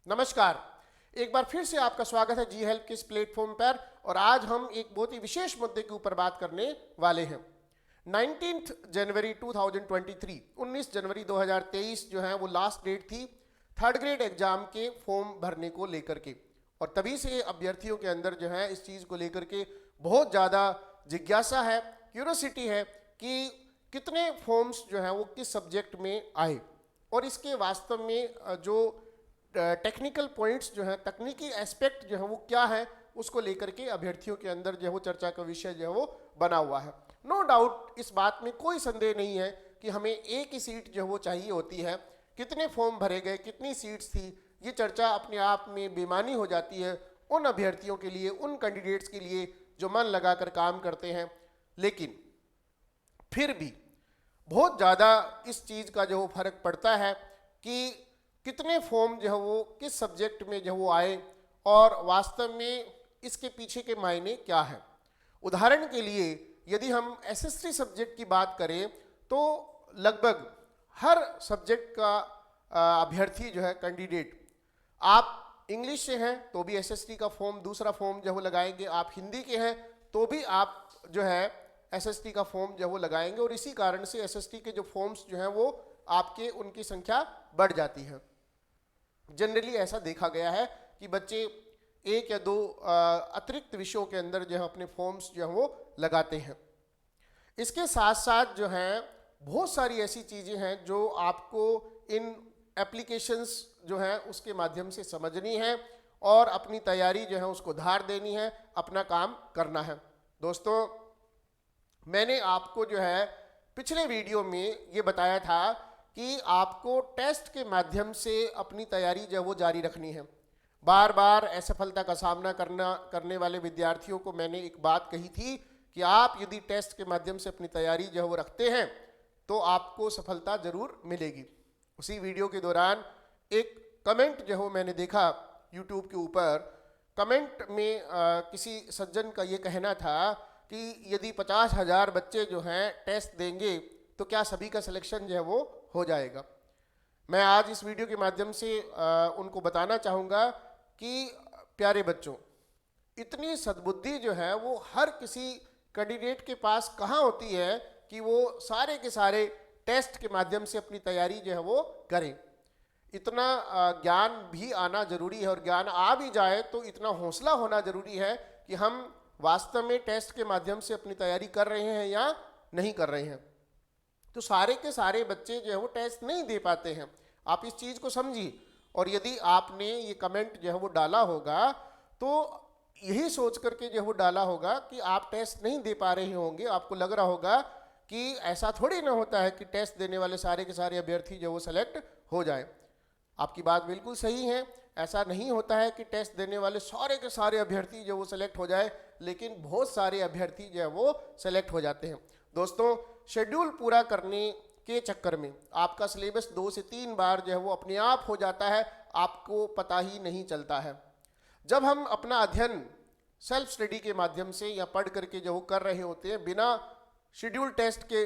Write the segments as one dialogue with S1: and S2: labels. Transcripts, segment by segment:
S1: नमस्कार। एक बार फिर से आपका स्वागत है जी हेल्प के इस प्लेटफॉर्म पर। और आज हम एक बहुत ही विशेष मुद्दे के ऊपर बात करने वाले हैं। 19 जनवरी 2023 19 जनवरी 2023 जो है वो लास्ट डेट थी थर्ड ग्रेड एग्जाम के फॉर्म भरने को लेकर के। और तभी से अभ्यर्थियों के अंदर जो है इस चीज़ को लेकर के बहुत ज़्यादा जिज्ञासा है, क्यूरोसिटी है कि कितने फॉर्म्स जो हैं वो किस सब्जेक्ट में आए और इसके वास्तव में जो टेक्निकल पॉइंट्स जो हैं, तकनीकी एस्पेक्ट जो है वो क्या है, उसको लेकर के अभ्यर्थियों के अंदर जो है वो चर्चा का विषय जो है वो बना हुआ है। नो डाउट इस बात में कोई संदेह नहीं है कि हमें एक ही सीट जो है वो चाहिए होती है। कितने फॉर्म भरे गए, कितनी सीट्स थी, ये चर्चा अपने आप में बेमानी हो जाती है उन अभ्यर्थियों के लिए, उन कैंडिडेट्स के लिए जो मन लगाकर काम करते हैं। लेकिन फिर भी बहुत ज़्यादा इस चीज़ का जो फर्क पड़ता है कि कितने फॉर्म जो है वो किस सब्जेक्ट में जो वो आए और वास्तव में इसके पीछे के मायने क्या है। उदाहरण के लिए यदि हम एसएसटी सब्जेक्ट की बात करें तो लगभग हर सब्जेक्ट का अभ्यर्थी जो है कैंडिडेट, आप इंग्लिश से हैं तो भी एसएसटी का फॉर्म, दूसरा फॉर्म जो वो लगाएंगे। आप हिंदी के हैं तो भी आप जो है एसएसटी का फॉर्म जो वो लगाएंगे। और इसी कारण से एसएसटी के जो फॉर्म्स जो हैं वो आपके उनकी संख्या बढ़ जाती है। जनरली ऐसा देखा गया है कि बच्चे एक या दो अतिरिक्त विषयों के अंदर जो है अपने फॉर्म्स जो है वो लगाते हैं। इसके साथ साथ जो है बहुत सारी ऐसी चीज़ें हैं जो आपको इन एप्लीकेशंस जो है उसके माध्यम से समझनी है और अपनी तैयारी जो है उसको धार देनी है, अपना काम करना है। दोस्तों, मैंने आपको जो है पिछले वीडियो में ये बताया था कि आपको टेस्ट के माध्यम से अपनी तैयारी जो है वो जारी रखनी है। बार बार असफलता का सामना करने वाले विद्यार्थियों को मैंने एक बात कही थी कि आप यदि टेस्ट के माध्यम से अपनी तैयारी जो है वो रखते हैं तो आपको सफलता जरूर मिलेगी। उसी वीडियो के दौरान एक कमेंट जो है मैंने देखा यूट्यूब के ऊपर। कमेंट में किसी सज्जन का ये कहना था कि यदि 50,000 बच्चे जो हैं टेस्ट देंगे तो क्या सभी का सिलेक्शन जो है वो हो जाएगा। मैं आज इस वीडियो के माध्यम से उनको बताना चाहूँगा कि प्यारे बच्चों, इतनी सद्बुद्धि जो है वो हर किसी कैंडिडेट के पास कहाँ होती है कि वो सारे के सारे टेस्ट के माध्यम से अपनी तैयारी जो है वो करें। इतना ज्ञान भी आना जरूरी है और ज्ञान आ भी जाए तो इतना हौसला होना जरूरी है कि हम वास्तव में टेस्ट के माध्यम से अपनी तैयारी कर रहे हैं या नहीं कर रहे हैं। तो सारे के सारे बच्चे जो है वो टेस्ट नहीं दे पाते हैं। आप इस चीज़ को समझिए। और यदि आपने ये कमेंट जो है वो डाला होगा तो यही सोच करके जो है वो डाला होगा कि आप टेस्ट नहीं दे पा रहे होंगे। आपको लग रहा होगा कि ऐसा थोड़ी ना होता है कि टेस्ट देने वाले सारे के सारे अभ्यर्थी जो वो सेलेक्ट हो जाए। आपकी बात बिल्कुल सही है, ऐसा नहीं होता है कि टेस्ट देने वाले सारे के सारे अभ्यर्थी जो वो सेलेक्ट हो जाए, लेकिन बहुत सारे अभ्यर्थी जो है वो सेलेक्ट हो जाते हैं। दोस्तों, शेड्यूल पूरा करने के चक्कर में आपका सिलेबस 2 से 3 बार जो है वो अपने आप हो जाता है, आपको पता ही नहीं चलता है। जब हम अपना अध्ययन सेल्फ स्टडी के माध्यम से या पढ़ करके जो कर रहे होते हैं, बिना शेड्यूल टेस्ट के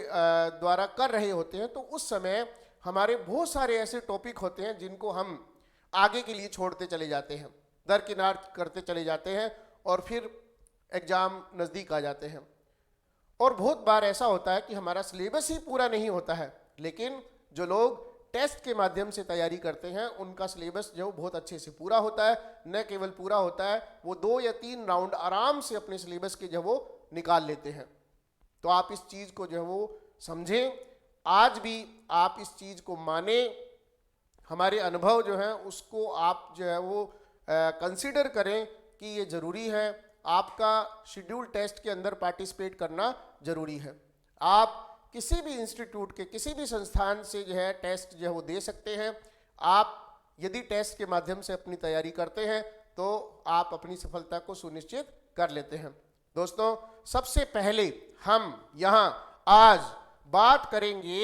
S1: द्वारा कर रहे होते हैं, तो उस समय हमारे बहुत सारे ऐसे टॉपिक होते हैं जिनको हम आगे के लिए छोड़ते चले जाते हैं, दरकिनार करते चले जाते हैं और फिर एग्ज़ाम नज़दीक आ जाते हैं। और बहुत बार ऐसा होता है कि हमारा सिलेबस ही पूरा नहीं होता है, लेकिन जो लोग टेस्ट के माध्यम से तैयारी करते हैं उनका सिलेबस जो बहुत अच्छे से पूरा होता है। न केवल पूरा होता है, वो 2 या 3 राउंड आराम से अपने सिलेबस के जो वो निकाल लेते हैं। तो आप इस चीज़ को जो है वो समझें, आज भी आप इस चीज़ को माने, हमारे अनुभव जो है उसको आप जो है वो कंसिडर करें कि ये ज़रूरी है। आपका शेड्यूल टेस्ट के अंदर पार्टिसिपेट करना ज़रूरी है। आप किसी भी इंस्टीट्यूट के किसी भी संस्थान से जो है टेस्ट जो है वो दे सकते हैं। आप यदि टेस्ट के माध्यम से अपनी तैयारी करते हैं तो आप अपनी सफलता को सुनिश्चित कर लेते हैं। दोस्तों, सबसे पहले हम यहाँ आज बात करेंगे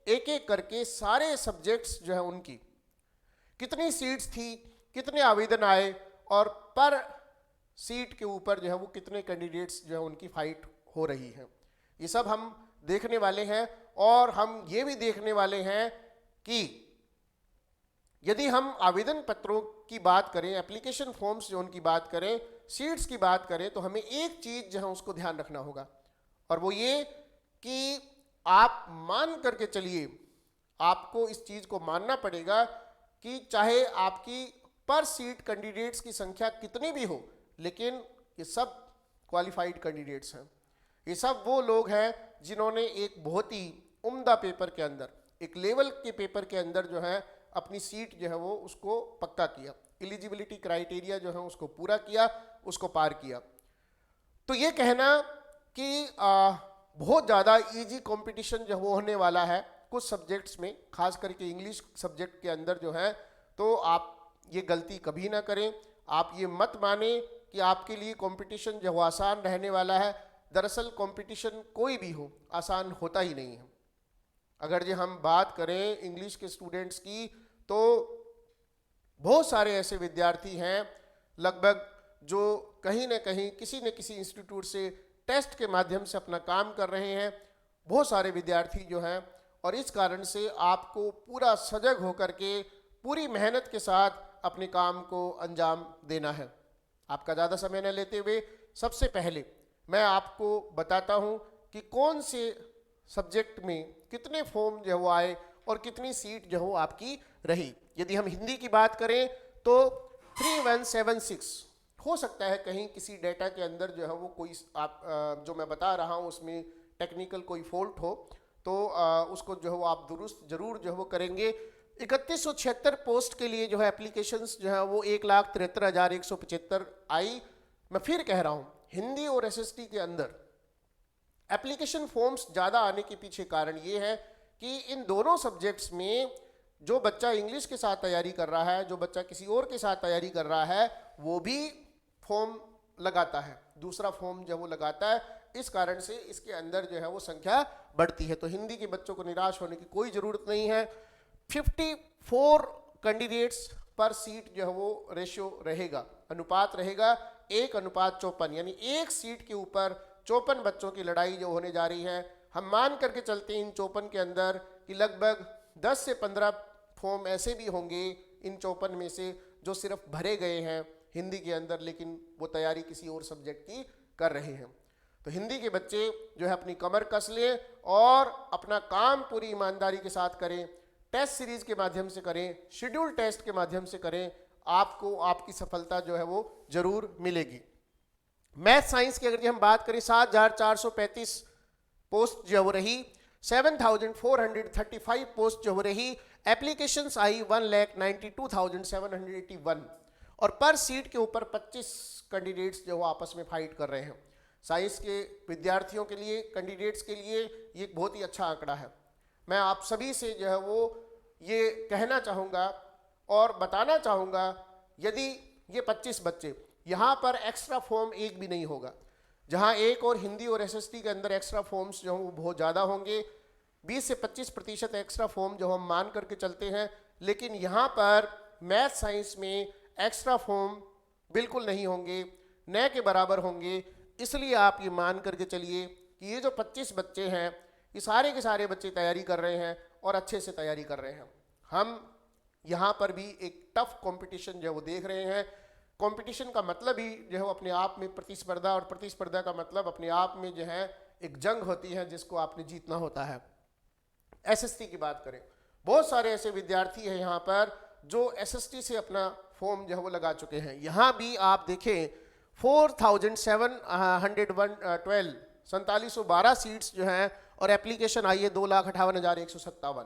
S1: एक एक करके सारे सब्जेक्ट्स जो है उनकी, कितनी सीट्स थी, कितने आवेदन आए और पर सीट के ऊपर जो है वो कितने कैंडिडेट्स जो है उनकी फाइट हो रही है। ये सब हम देखने वाले हैं। और हम ये भी देखने वाले हैं कि यदि हम आवेदन पत्रों की बात करें, एप्लीकेशन फॉर्म्स जो उनकी बात करें, सीट्स की बात करें, तो हमें एक चीज़ जो है उसको ध्यान रखना होगा, और वो ये कि आप मान करके चलिए, आपको इस चीज़ को मानना पड़ेगा कि चाहे आपकी पर सीट कैंडिडेट्स की संख्या कितनी भी हो, लेकिन ये सब क्वालिफाइड कैंडिडेट्स हैं। ये सब वो लोग हैं जिन्होंने एक बहुत ही उम्दा पेपर के अंदर, एक लेवल के पेपर के अंदर जो है अपनी सीट जो है वो उसको पक्का किया, एलिजिबिलिटी क्राइटेरिया जो है उसको पूरा किया, उसको पार किया। तो ये कहना कि बहुत ज़्यादा इजी कंपटीशन जो वो होने वाला है कुछ सब्जेक्ट्स में, खास करके इंग्लिश सब्जेक्ट के अंदर जो है, तो आप ये गलती कभी ना करें। आप ये मत माने कि आपके लिए कंपटीशन जो वो आसान रहने वाला है। दरअसल कंपटीशन कोई भी हो आसान होता ही नहीं है। अगर जो हम बात करें इंग्लिश के स्टूडेंट्स की, तो बहुत सारे ऐसे विद्यार्थी हैं लगभग जो कहीं ना कहीं किसी न किसी इंस्टीट्यूट से टेस्ट के माध्यम से अपना काम कर रहे हैं, बहुत सारे विद्यार्थी जो हैं, और इस कारण से आपको पूरा सजग होकर के पूरी मेहनत के साथ अपने काम को अंजाम देना है। आपका ज़्यादा समय न लेते हुए सबसे पहले मैं आपको बताता हूं कि कौन से सब्जेक्ट में कितने फॉर्म जो वो आए और कितनी सीट जो वो आपकी रही। यदि हम हिंदी की बात करें तो 3176, हो सकता है कहीं किसी डेटा के अंदर जो है वो कोई आप जो मैं बता रहा हूँ उसमें टेक्निकल कोई फॉल्ट हो, तो उसको जो है वो आप दुरुस्त जरूर जो है वो करेंगे। 3176 पोस्ट के लिए जो है एप्लीकेशंस जो है वो 1,73,175 आई। मैं फिर कह रहा हूँ, हिंदी और एसएसटी के अंदर एप्लीकेशन फॉर्म्स ज़्यादा आने के पीछे कारण ये है कि इन दोनों सब्जेक्ट्स में जो बच्चा इंग्लिश के साथ तैयारी कर रहा है, जो बच्चा किसी और के साथ तैयारी कर रहा है, वो भी फॉर्म लगाता है, दूसरा फॉर्म जो वो लगाता है। इस कारण से इसके अंदर जो है वो संख्या बढ़ती है। तो हिंदी के बच्चों को निराश होने की कोई ज़रूरत नहीं है। 54 कैंडिडेट्स पर सीट जो है वो रेशियो रहेगा, अनुपात रहेगा 1:54, यानी एक सीट के ऊपर 54 बच्चों की लड़ाई जो होने जा रही है। हम मान करके चलते हैं इन 54 के अंदर कि लगभग 10 से 15 फॉर्म ऐसे भी होंगे इन 54 में से जो सिर्फ भरे गए हैं हिंदी के अंदर, लेकिन वो तैयारी किसी और सब्जेक्ट की कर रहे हैं। तो हिंदी के बच्चे जो है अपनी कमर कस लें और अपना काम पूरी ईमानदारी के साथ करें, टेस्ट सीरीज के माध्यम से करें, शेड्यूल टेस्ट के माध्यम से करें, आपको आपकी सफलता जो है वो जरूर मिलेगी। मैथ साइंस की अगर हम बात करें 7,435 पोस्ट जो वो रही, 7,435 पोस्ट जो हो रही, एप्लीकेशंस आई 1,92,781, और पर सीट के ऊपर 25 कैंडिडेट्स जो आपस में फाइट कर रहे हैं। साइंस के विद्यार्थियों के लिए, कैंडिडेट्स के लिए ये एक बहुत ही अच्छा आंकड़ा है। मैं आप सभी से जो है वो ये कहना चाहूँगा और बताना चाहूँगा, यदि ये 25 बच्चे, यहाँ पर एक्स्ट्रा फॉर्म एक भी नहीं होगा, जहाँ एक और हिंदी और एसएसटी के अंदर एक्स्ट्रा फॉर्म्स जो वो बहुत ज़्यादा होंगे, 20 से 25% एक्स्ट्रा फॉर्म जो हम मान करके चलते हैं, लेकिन यहाँ पर मैथ साइंस में एक्स्ट्रा फॉर्म बिल्कुल नहीं होंगे, न के बराबर होंगे। इसलिए आप ये मान करके चलिए कि ये जो 25 बच्चे हैं, ये सारे के सारे बच्चे तैयारी कर रहे हैं और अच्छे से तैयारी कर रहे हैं। हम यहाँ पर भी एक टफ कंपटीशन जो वो देख रहे हैं। कंपटीशन का मतलब ही जो है अपने आप में प्रतिस्पर्धा, और प्रतिस्पर्धा का मतलब अपने आप में जो है एक जंग होती है जिसको आपने जीतना होता है। एसएसटी की बात करें, बहुत सारे ऐसे विद्यार्थी हैं यहाँ पर जो एसएसटी से अपना फॉर्म जो है वो लगा चुके हैं। यहाँ भी आप देखें 4,712 4712 सीट्स जो हैं, और एप्लीकेशन आई है 2,58,157।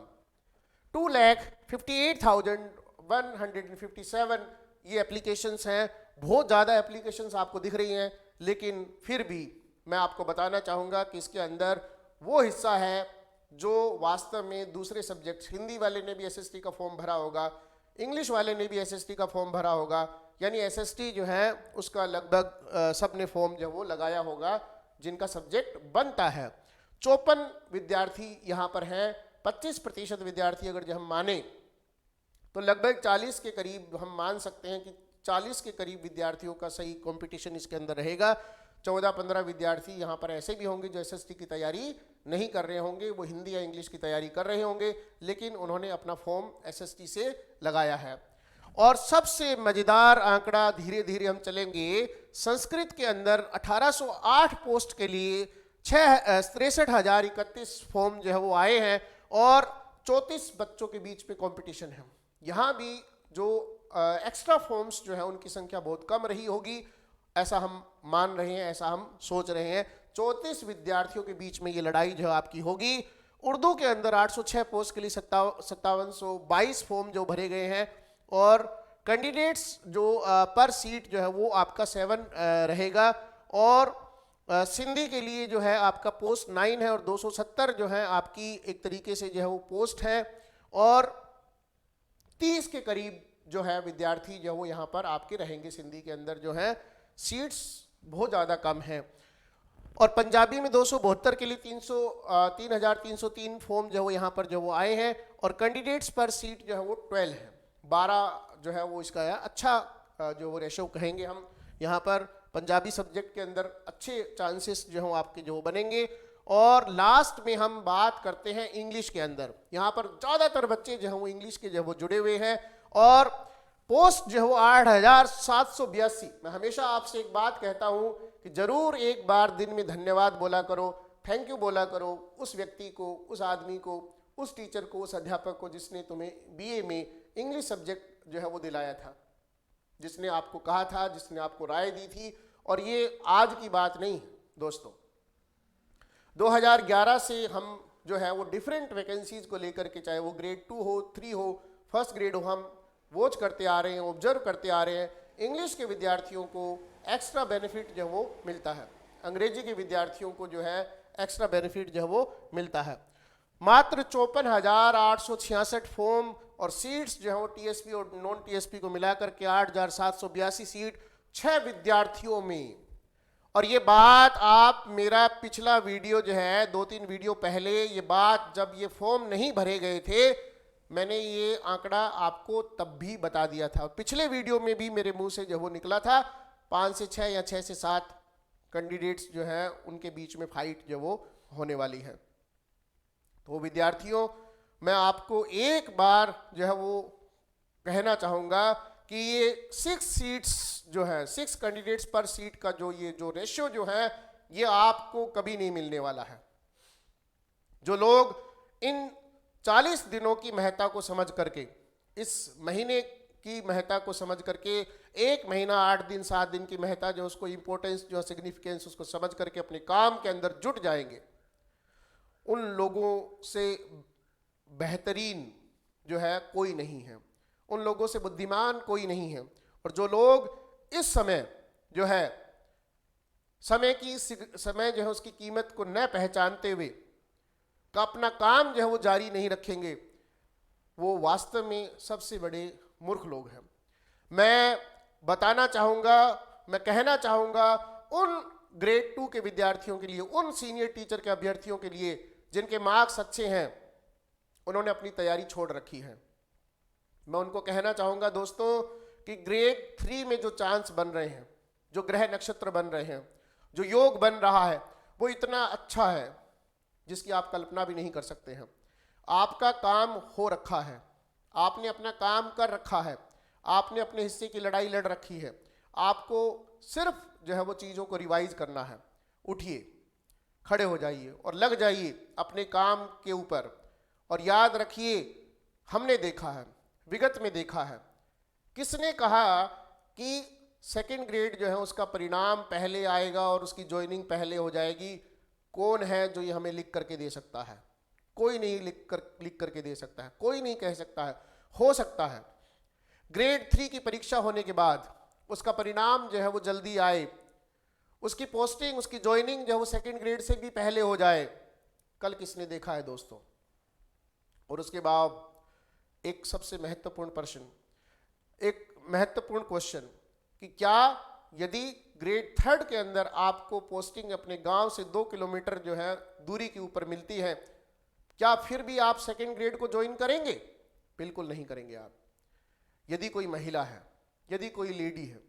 S1: 2,58,157 ये एप्लीकेशंस हैं। बहुत ज़्यादा एप्लीकेशंस आपको दिख रही हैं, लेकिन फिर भी मैं आपको बताना चाहूँगा कि इसके अंदर वो हिस्सा है जो वास्तव में दूसरे सब्जेक्ट्स, हिंदी वाले ने भी एसएसटी का फॉर्म भरा होगा, इंग्लिश वाले ने भी एसएसटी का फॉर्म भरा होगा, यानी एसएसटी जो है उसका लगभग सब ने फॉर्म जो वो लगाया होगा जिनका सब्जेक्ट बनता है। 54 विद्यार्थी यहाँ पर हैं। 25% विद्यार्थी अगर जो हम माने तो लगभग 40 के करीब हम मान सकते हैं कि 40 के करीब विद्यार्थियों का सही कंपटीशन इसके अंदर रहेगा। 14-15 विद्यार्थी यहाँ पर ऐसे भी होंगे जो एसएसटी की तैयारी नहीं कर रहे होंगे, वो हिंदी या इंग्लिश की तैयारी कर रहे होंगे, लेकिन उन्होंने अपना फॉर्म एसएसटी से लगाया है। और सबसे मजेदार आंकड़ा, धीरे धीरे हम चलेंगे, संस्कृत के अंदर 1808 पोस्ट के लिए 63,031 फॉर्म जो है वो आए हैं और 34 बच्चों के बीच में कंपटीशन है। यहाँ भी जो एक्स्ट्रा फॉर्म्स जो है उनकी संख्या बहुत कम रही होगी, ऐसा हम मान रहे हैं, ऐसा हम सोच रहे हैं। 34 विद्यार्थियों के बीच में ये लड़ाई जो आपकी होगी। उर्दू के अंदर 806 पोस्ट के लिए 5722 फॉर्म जो भरे गए हैं और कैंडिडेट्स जो पर सीट जो है वो आपका 7 रहेगा। और सिंधी के लिए जो है आपका पोस्ट 9 है और 270 जो है आपकी एक तरीके से जो है वो पोस्ट है और 30 के करीब जो है विद्यार्थी जो वो यहाँ पर आपके रहेंगे। सिंधी के अंदर जो है सीट्स बहुत ज़्यादा कम हैं। और पंजाबी में 272 के लिए 3,303 फॉर्म जो वो यहाँ पर जो वो आए हैं और कैंडिडेट्स पर सीट जो है वो 12 है। 12 जो है वो इसका है अच्छा जो वो रेशो कहेंगे हम यहाँ पर। पंजाबी सब्जेक्ट के अंदर अच्छे चांसेस जो हैं आपके जो बनेंगे। और लास्ट में हम बात करते हैं इंग्लिश के अंदर। यहाँ पर ज़्यादातर बच्चे जो हैं वो इंग्लिश के जो वो जुड़े हुए हैं और पोस्ट जो है वो 8,782। मैं हमेशा आपसे एक बात कहता हूँ कि ज़रूर एक बार दिन में धन्यवाद बोला करो, थैंक यू बोला करो उस व्यक्ति को, उस आदमी को, उस टीचर को, उस अध्यापक को जिसने तुम्हें बीए में इंग्लिश सब्जेक्ट जो है वो दिलाया था, जिसने आपको कहा था, जिसने आपको राय दी थी। और ये आज की बात नहीं दोस्तों, 2011 से हम जो है वो डिफरेंट वैकेंसीज को लेकर के, चाहे वो ग्रेड 2 हो, 3 हो, फर्स्ट ग्रेड हो, हम वॉच करते आ रहे हैं, ऑब्जर्व करते आ रहे हैं। इंग्लिश के विद्यार्थियों को एक्स्ट्रा बेनिफिट जो वो मिलता है, अंग्रेजी के विद्यार्थियों को जो है एक्स्ट्रा बेनिफिट जो है वो मिलता है। मात्र 54,866 फॉर्म और सीट्स जो है वो टीएसपी और नॉन टीएसपी को मिलाकर के 8,782 सीट 6 विद्यार्थियों में। और ये बात आप मेरा पिछला वीडियो जो है 2-3 वीडियो पहले, ये बात जब ये फॉर्म नहीं भरे गए थे, मैंने ये आंकड़ा आपको तब भी बता दिया था। पिछले वीडियो में भी मेरे मुंह से जो वो निकला था 5 से 6 या 6 से 7 कैंडिडेट्स जो है उनके बीच में फाइट जो वो होने वाली है। तो विद्यार्थियों, मैं आपको एक बार जो है वो कहना चाहूँगा कि ये 6 सीट्स जो है, 6 कैंडिडेट्स पर सीट का जो ये जो रेशियो जो है, ये आपको कभी नहीं मिलने वाला है। जो लोग इन 40 दिनों की महत्ता को समझ करके, इस महीने की महत्ता को समझ करके, 1 महीना 8 दिन 7 दिन की महत्ता जो उसको इम्पोर्टेंस जो सिग्निफिकेंस उसको समझ करके अपने काम के अंदर जुट जाएंगे, उन लोगों से बेहतरीन जो है कोई नहीं है, उन लोगों से बुद्धिमान कोई नहीं है। और जो लोग इस समय जो है समय जो है उसकी कीमत को न पहचानते हुए का अपना काम जो है वो जारी नहीं रखेंगे, वो वास्तव में सबसे बड़े मूर्ख लोग हैं। मैं बताना चाहूँगा, मैं कहना चाहूँगा उन ग्रेड 2 के विद्यार्थियों के लिए, उन सीनियर टीचर के अभ्यर्थियों के लिए जिनके मार्क्स अच्छे हैं, उन्होंने अपनी तैयारी छोड़ रखी है। मैं उनको कहना चाहूँगा दोस्तों कि ग्रेड 3 में जो चांस बन रहे हैं, जो ग्रह नक्षत्र बन रहे हैं, जो योग बन रहा है, वो इतना अच्छा है जिसकी आप कल्पना भी नहीं कर सकते हैं। आपका काम हो रखा है, आपने अपना काम कर रखा है, आपने अपने हिस्से की लड़ाई लड़ रखी है। आपको सिर्फ जो है वो चीज़ों को रिवाइज करना है। उठिए, खड़े हो जाइए और लग जाइए अपने काम के ऊपर। और याद रखिए, हमने देखा है, विगत में देखा है, किसने कहा कि सेकंड ग्रेड जो है उसका परिणाम पहले आएगा और उसकी ज्वाइनिंग पहले हो जाएगी? कौन है जो ये हमें लिख करके दे सकता है? कोई नहीं लिख करके दे सकता है, कोई नहीं कह सकता है। हो सकता है ग्रेड 3 की परीक्षा होने के बाद उसका परिणाम जो है वो जल्दी आए, उसकी पोस्टिंग, उसकी ज्वाइनिंग जो है वो सेकंड ग्रेड से भी पहले हो जाए। कल किसने देखा है दोस्तों? और उसके बाद एक सबसे महत्वपूर्ण प्रश्न, एक महत्वपूर्ण क्वेश्चन कि क्या यदि ग्रेड 3 के अंदर आपको पोस्टिंग अपने गांव से 2 किलोमीटर जो है दूरी के ऊपर मिलती है, क्या फिर भी आप सेकंड ग्रेड को ज्वाइन करेंगे? बिल्कुल नहीं करेंगे आप। यदि कोई महिला है, यदि कोई लेडी है,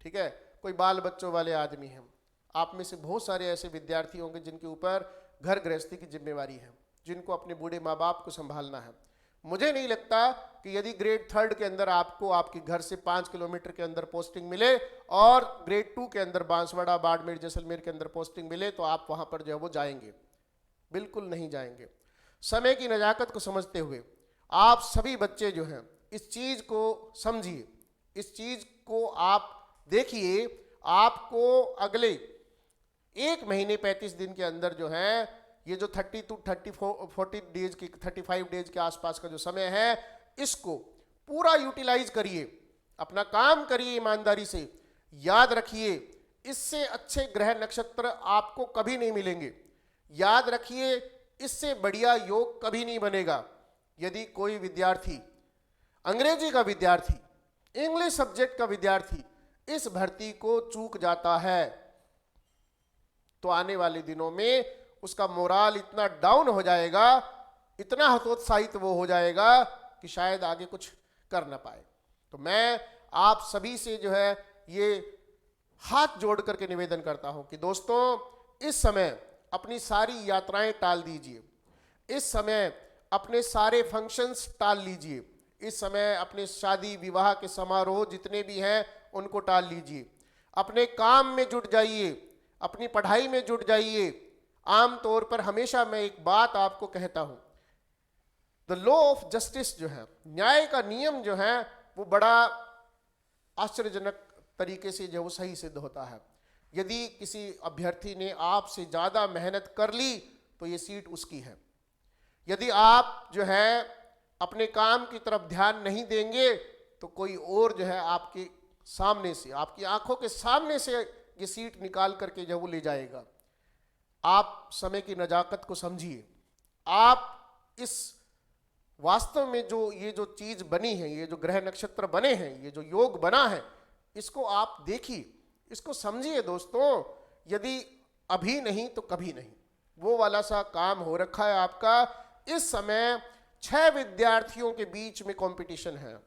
S1: ठीक है, कोई बाल बच्चों वाले आदमी हैं, आप में से बहुत सारे ऐसे विद्यार्थी होंगे जिनके ऊपर घर गृहस्थी की जिम्मेवारी है, जिनको अपने बूढ़े माँ बाप को संभालना है। मुझे नहीं लगता कि यदि ग्रेड 3 के अंदर आपको आपके घर से 5 किलोमीटर के अंदर पोस्टिंग मिले और ग्रेड 2 के अंदर बांसवाड़ा, बाड़मेर, जैसलमेर के अंदर पोस्टिंग मिले तो आप वहाँ पर जो है वो जाएंगे, बिल्कुल नहीं जाएंगे। समय की नज़ाकत को समझते हुए आप सभी बच्चे जो हैं इस चीज़ को समझिए, इस चीज़ को आप देखिए। आपको अगले 1 महीने 35 दिन के अंदर जो है ये जो 30 to 40 डेज की 35 डेज के आसपास का जो समय है इसको पूरा यूटिलाइज करिए, अपना काम करिए ईमानदारी से। याद रखिए इससे अच्छे ग्रह नक्षत्र आपको कभी नहीं मिलेंगे। याद रखिए इससे बढ़िया योग कभी नहीं बनेगा। यदि कोई विद्यार्थी, अंग्रेजी का विद्यार्थी, इंग्लिश सब्जेक्ट का विद्यार्थी इस भर्ती को चूक जाता है तो आने वाले दिनों में उसका मोराल इतना डाउन हो जाएगा, इतना हतोत्साहित वो हो जाएगा कि शायद आगे कुछ कर ना पाए। तो मैं आप सभी से जो है ये हाथ जोड़ करके निवेदन करता हूं कि दोस्तों इस समय अपनी सारी यात्राएं टाल दीजिए, इस समय अपने सारे फंक्शंस टाल लीजिए, इस समय अपने शादी विवाह के समारोह जितने भी हैं उनको टाल लीजिए, अपने काम में जुट जाइए, अपनी पढ़ाई में जुट जाइए। आम तौर पर हमेशा मैं एक बात आपको कहता हूं, द लॉ ऑफ जस्टिस जो है, न्याय का नियम जो है वो बड़ा आश्चर्यजनक तरीके से जो वो सही सिद्ध होता है। यदि किसी अभ्यर्थी ने आपसे ज़्यादा मेहनत कर ली तो ये सीट उसकी है। यदि आप जो है अपने काम की तरफ ध्यान नहीं देंगे तो कोई और जो है आपके सामने से, आपकी आंखों के सामने से ये सीट निकाल करके जो वो ले जाएगा। आप समय की नजाकत को समझिए। आप इस वास्तव में जो ये जो चीज़ बनी है, ये जो ग्रह नक्षत्र बने हैं, ये जो योग बना है, इसको आप देखिए, इसको समझिए दोस्तों। यदि अभी नहीं तो कभी नहीं, वो वाला सा काम हो रखा है आपका। इस समय 6 विद्यार्थियों के बीच में कंपटीशन है,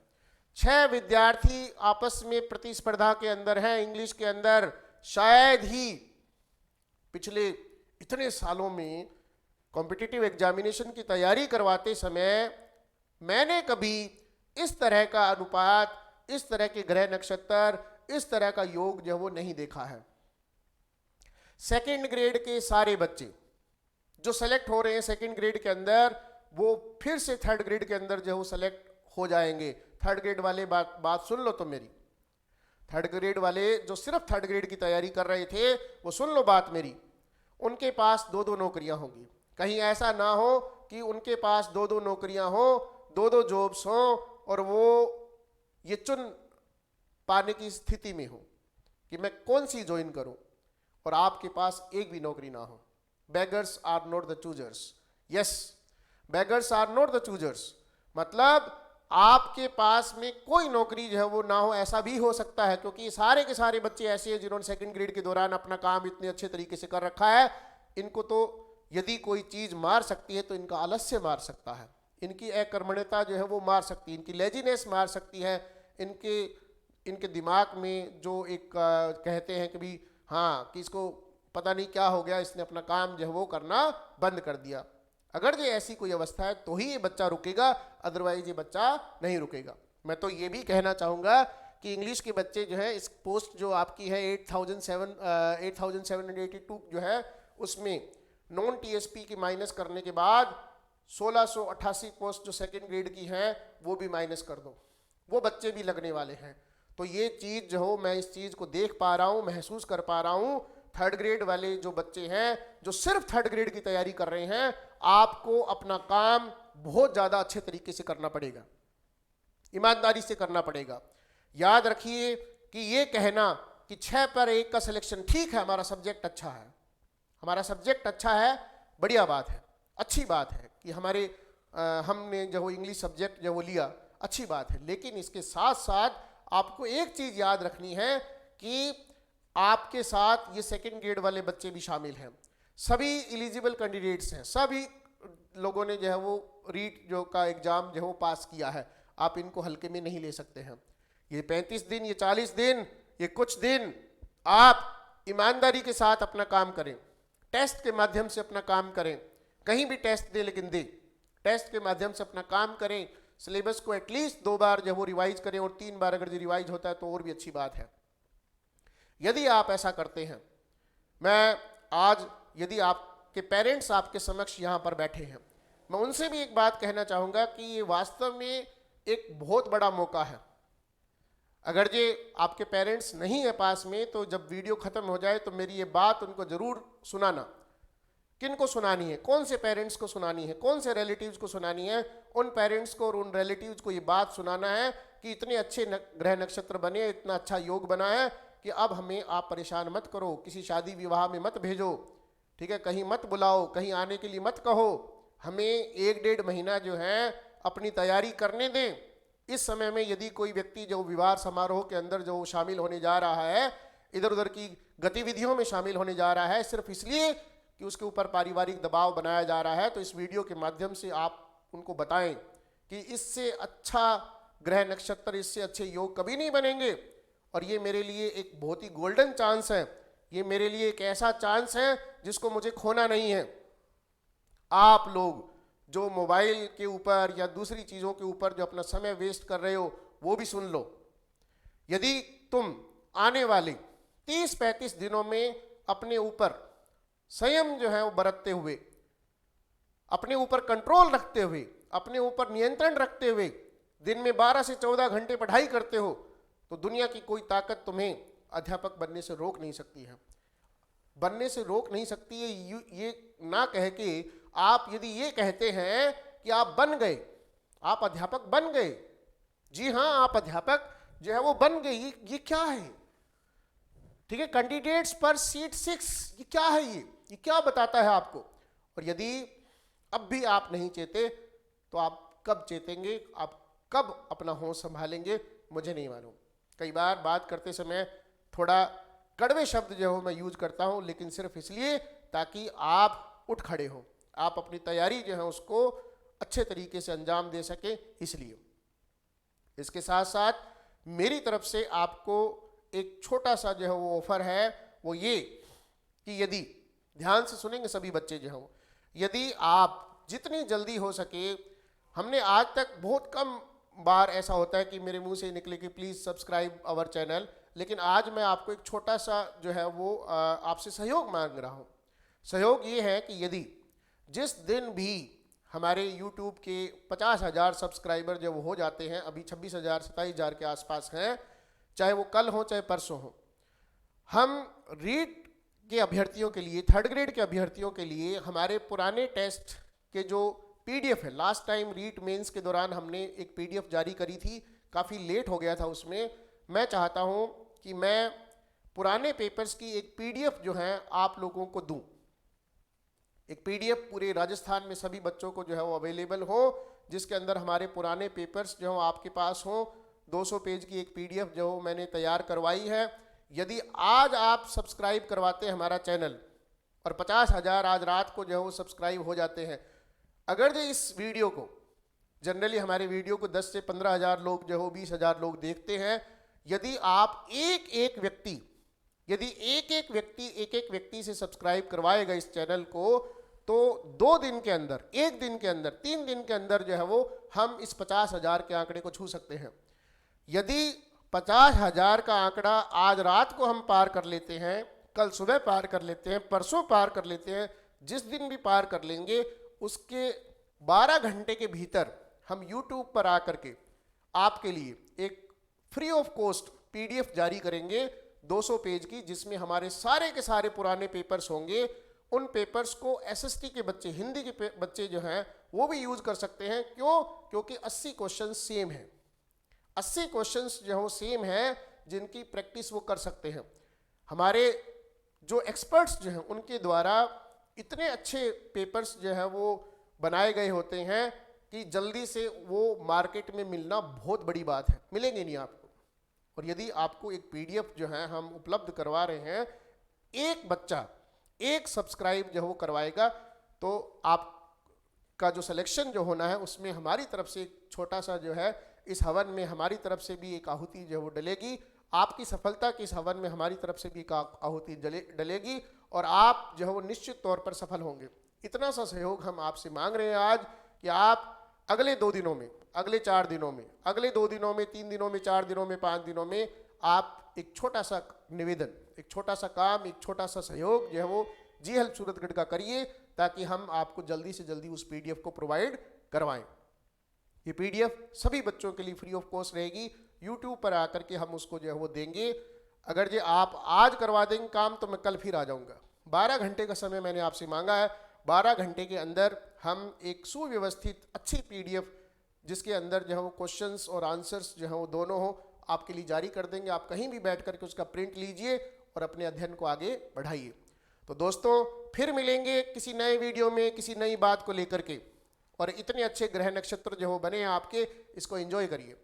S1: 6 विद्यार्थी आपस में प्रतिस्पर्धा के अंदर हैं इंग्लिश के अंदर। शायद ही पिछले इतने सालों में कॉम्पिटिटिव एग्जामिनेशन की तैयारी करवाते समय मैंने कभी इस तरह का अनुपात, इस तरह के ग्रह नक्षत्र, इस तरह का योग जो वो नहीं देखा है। सेकंड ग्रेड के सारे बच्चे जो सेलेक्ट हो रहे हैं सेकंड ग्रेड के अंदर, वो फिर से थर्ड ग्रेड के अंदर जो वो सेलेक्ट हो जाएंगे। थर्ड ग्रेड वाले बात सुन लो तो मेरी, थर्ड ग्रेड वाले जो सिर्फ थर्ड ग्रेड की तैयारी कर रहे थे वो सुन लो बात मेरी। उनके पास 2-2 नौकरियां होंगी। कहीं ऐसा ना हो कि उनके पास 2-2 नौकरियां हो, 2-2 जॉब्स हो और वो ये चुन पाने की स्थिति में हो कि मैं कौन सी ज्वाइन करूं और आपके पास एक भी नौकरी ना हो। Beggars are not the choosers. Yes, beggars are not the choosers, मतलब आपके पास में कोई नौकरी जो है वो ना हो, ऐसा भी हो सकता है क्योंकि सारे के सारे बच्चे ऐसे हैं जिन्होंने सेकंड ग्रेड के दौरान अपना काम इतने अच्छे तरीके से कर रखा है। इनको तो यदि कोई चीज़ मार सकती है तो इनका आलस्य मार सकता है, इनकी अकर्मण्यता जो है वो मार सकती है, इनकी लेजीनेस मार सकती है, इनके दिमाग में जो एक कहते हैं कि भी हाँ कि इसको पता नहीं क्या हो गया, इसने अपना काम जो है वो करना बंद कर दिया। अगर ये ऐसी कोई अवस्था है तो ही ये बच्चा रुकेगा, अदरवाइज ये बच्चा नहीं रुकेगा। मैं तो ये भी कहना चाहूँगा कि इंग्लिश के बच्चे जो है इस पोस्ट जो आपकी है 8782 जो है उसमें नॉन टीएसपी की माइनस करने के बाद 1688 पोस्ट जो सेकंड ग्रेड की हैं वो भी माइनस कर दो, वो बच्चे भी लगने वाले हैं। तो ये चीज़ जो हो मैं इस चीज़ को देख पा रहा हूँ, महसूस कर पा रहा हूँ। थर्ड ग्रेड वाले जो बच्चे हैं जो सिर्फ थर्ड ग्रेड की तैयारी कर रहे हैं, आपको अपना काम बहुत ज़्यादा अच्छे तरीके से करना पड़ेगा, ईमानदारी से करना पड़ेगा। याद रखिए कि ये कहना कि 6 पर 1 का सिलेक्शन ठीक है, हमारा सब्जेक्ट अच्छा है, हमारा सब्जेक्ट अच्छा है, बढ़िया बात है, अच्छी बात है कि हमने जो वो इंग्लिश सब्जेक्ट जो वो लिया, अच्छी बात है। लेकिन इसके साथ साथ आपको एक चीज़ याद रखनी है कि आपके साथ ये सेकंड ग्रेड वाले बच्चे भी शामिल हैं। सभी एलिजिबल कैंडिडेट्स हैं, सभी लोगों ने जो है वो रीट जो का एग्ज़ाम जो है वो पास किया है। आप इनको हल्के में नहीं ले सकते हैं। ये 35 दिन, ये 40 दिन, ये कुछ दिन आप ईमानदारी के साथ अपना काम करें, टेस्ट के माध्यम से अपना काम करें, कहीं भी टेस्ट दे लेकिन दे, टेस्ट के माध्यम से अपना काम करें, सिलेबस को एटलीस्ट 2 बार जब वो रिवाइज करें, और 3 बार अगर रिवाइज होता है तो और भी अच्छी बात है। यदि आप ऐसा करते हैं, मैं आज यदि आपके पेरेंट्स आपके समक्ष यहाँ पर बैठे हैं, मैं उनसे भी एक बात कहना चाहूँगा कि ये वास्तव में एक बहुत बड़ा मौका है। अगर ये आपके पेरेंट्स नहीं है पास में, तो जब वीडियो ख़त्म हो जाए तो मेरी ये बात उनको ज़रूर सुनाना। किन को सुनानी है? कौन से पेरेंट्स को सुनानी है? कौन से रिलेटिव्स को सुनानी है? उन पेरेंट्स को और उन रिलेटिव्स को ये बात सुनाना है कि इतने अच्छे ग्रह नक्षत्र बने, इतना अच्छा योग बना है कि अब हमें आप परेशान मत करो, किसी शादी विवाह में मत भेजो, ठीक है, कहीं मत बुलाओ, कहीं आने के लिए मत कहो, हमें 1-1.5 महीना जो है अपनी तैयारी करने दें। इस समय में यदि कोई व्यक्ति जो विवाह समारोह के अंदर जो शामिल होने जा रहा है, इधर उधर की गतिविधियों में शामिल होने जा रहा है, सिर्फ इसलिए कि उसके ऊपर पारिवारिक दबाव बनाया जा रहा है, तो इस वीडियो के माध्यम से आप उनको बताएं कि इससे अच्छा ग्रह नक्षत्र, इससे अच्छे योग कभी नहीं बनेंगे। और ये मेरे लिए एक बहुत ही गोल्डन चांस है, ये मेरे लिए एक ऐसा चांस है जिसको मुझे खोना नहीं है। आप लोग जो मोबाइल के ऊपर या दूसरी चीज़ों के ऊपर जो अपना समय वेस्ट कर रहे हो, वो भी सुन लो। यदि तुम आने वाले 30-35 दिनों में अपने ऊपर संयम जो है वो बरतते हुए, अपने ऊपर कंट्रोल रखते हुए, अपने ऊपर नियंत्रण रखते हुए दिन में 12 से 14 घंटे पढ़ाई करते हो, तो दुनिया की कोई ताकत तुम्हें अध्यापक बनने से रोक नहीं सकती है। बनने से रोक नहीं सकती है। ये ना कह के आप यदि ये कहते हैं कि आप बन गए, आप अध्यापक बन गए, जी हाँ, आप अध्यापक जो है वो बन गए, ये क्या है? ठीक है, कैंडिडेट्स पर सीट 6, ये क्या है? ये क्या बताता है आपको? और यदि अब भी आप नहीं चेते तो आप कब चेतेंगे? आप कब अपना होश संभालेंगे? मुझे नहीं मालूम। कई बार बात करते समय थोड़ा कड़वे शब्द जो हो मैं यूज करता हूं, लेकिन सिर्फ इसलिए ताकि आप उठ खड़े हो, आप अपनी तैयारी जो है उसको अच्छे तरीके से अंजाम दे सके, इसलिए। इसके साथ साथ मेरी तरफ से आपको एक छोटा सा जो है वो ऑफर है, वो ये कि यदि ध्यान से सुनेंगे सभी बच्चे जो हो, यदि आप जितनी जल्दी हो सके, हमने आज तक बहुत कम बार ऐसा होता है कि मेरे मुंह से निकले कि प्लीज़ सब्सक्राइब आवर चैनल, लेकिन आज मैं आपको एक छोटा सा जो है वो आपसे सहयोग मांग रहा हूँ। सहयोग ये है कि यदि जिस दिन भी हमारे YouTube के 50,000 सब्सक्राइबर जब हो जाते हैं, अभी 26,000 27,000 के आसपास हैं, चाहे वो कल हो चाहे परसों हो, हम रीट के अभ्यर्थियों के लिए, 3rd ग्रेड के अभ्यर्थियों के लिए हमारे पुराने टेस्ट के जो PDF है, लास्ट टाइम रीट मेंस के दौरान हमने एक PDF जारी करी थी, काफ़ी लेट हो गया था उसमें। मैं चाहता हूं कि मैं पुराने पेपर्स की एक PDF जो है आप लोगों को दूं। एक PDF पूरे राजस्थान में सभी बच्चों को जो है वो अवेलेबल हो, जिसके अंदर हमारे पुराने पेपर्स जो आपके पास हो। 200 पेज की एक PDF जो मैंने तैयार करवाई है। यदि आज आप सब्सक्राइब करवाते हैं हमारा चैनल, और 50,000 आज रात को जो है वो सब्सक्राइब हो जाते हैं, अगर जो इस वीडियो को, जनरली हमारे वीडियो को 10 से 15,000 लोग जो हो 20,000 लोग देखते हैं, यदि आप एक एक व्यक्ति से सब्सक्राइब करवाएगा इस चैनल को, तो 2 दिन के अंदर, 1 दिन के अंदर, 3 दिन के अंदर जो है वो हम इस 50,000 के आंकड़े को छू सकते हैं। यदि 50,000 का आंकड़ा आज रात को हम पार कर लेते हैं, कल सुबह पार कर लेते हैं, परसों पार कर लेते हैं, जिस दिन भी पार कर लेंगे, उसके 12 घंटे के भीतर हम YouTube पर आकर के आपके लिए एक फ्री ऑफ कॉस्ट PDF जारी करेंगे 200 पेज की, जिसमें हमारे सारे के सारे पुराने पेपर्स होंगे। उन पेपर्स को SST के बच्चे, हिंदी के बच्चे जो हैं वो भी यूज कर सकते हैं। क्यों? क्योंकि 80 क्वेश्चन सेम है, 80 क्वेश्चंस जो है सेम हैं, जिनकी प्रैक्टिस वो कर सकते हैं। हमारे जो एक्सपर्ट्स जो हैं उनके द्वारा इतने अच्छे पेपर्स जो है वो बनाए गए होते हैं कि जल्दी से वो मार्केट में मिलना बहुत बड़ी बात है, मिलेंगे नहीं आपको। और यदि आपको एक PDF जो है हम उपलब्ध करवा रहे हैं, एक बच्चा एक सब्सक्राइब जो वो करवाएगा, तो आपका जो सिलेक्शन जो होना है उसमें हमारी तरफ से एक छोटा सा जो है, इस हवन में हमारी तरफ से भी एक आहुति जो वो डलेगी, आपकी सफलता के इस हवन में हमारी तरफ से भी एक आहुति डलेगी और आप जो है वो निश्चित तौर पर सफल होंगे। इतना सा सहयोग हम आपसे मांग रहे हैं आज कि आप अगले 2 दिनों में, अगले 4 दिनों में, अगले 2 दिनों में, 3 दिनों में, 4 दिनों में, 5 दिनों में आप एक छोटा सा निवेदन, एक छोटा सा काम, एक छोटा सा सहयोग जो है वो जी हेल्प सूरतगढ़ का करिए, ताकि हम आपको जल्दी से जल्दी उस पीडीएफ को प्रोवाइड करवाएं। ये पीडीएफ सभी बच्चों के लिए फ्री ऑफ कॉस्ट रहेगी। यूट्यूब पर आकर के हम उसको जो है वो देंगे। अगर जो आप आज करवा देंगे काम तो मैं कल फिर आ जाऊंगा। 12 घंटे का समय मैंने आपसे मांगा है। 12 घंटे के अंदर हम एक सुव्यवस्थित अच्छी पीडीएफ जिसके अंदर जो है वो क्वेश्चंस और आंसर्स जो है वो दोनों हो आपके लिए जारी कर देंगे। आप कहीं भी बैठ करके उसका प्रिंट लीजिए और अपने अध्ययन को आगे बढ़ाइए। तो दोस्तों फिर मिलेंगे किसी नए वीडियो में किसी नई बात को लेकर के। और इतने अच्छे ग्रह नक्षत्र जो हो बने हैं आपके, इसको एंजॉय करिए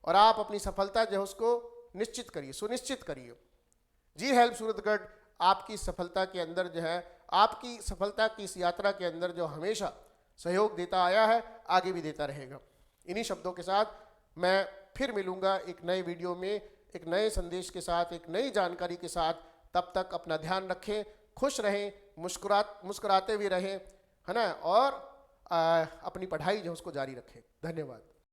S1: और आप अपनी सफलता जो है उसको निश्चित करिए, सुनिश्चित करिए। जी हेल्प सूरतगढ़ आपकी सफलता के अंदर जो है, आपकी सफलता की इस यात्रा के अंदर जो हमेशा सहयोग देता आया है, आगे भी देता रहेगा। इन्हीं शब्दों के साथ मैं फिर मिलूंगा एक नए वीडियो में, एक नए संदेश के साथ, एक नई जानकारी के साथ। तब तक अपना ध्यान रखें, खुश रहें, मुस्कुराते हुए रहें, है ना, और अपनी पढ़ाई जो उसको जारी रखें। धन्यवाद।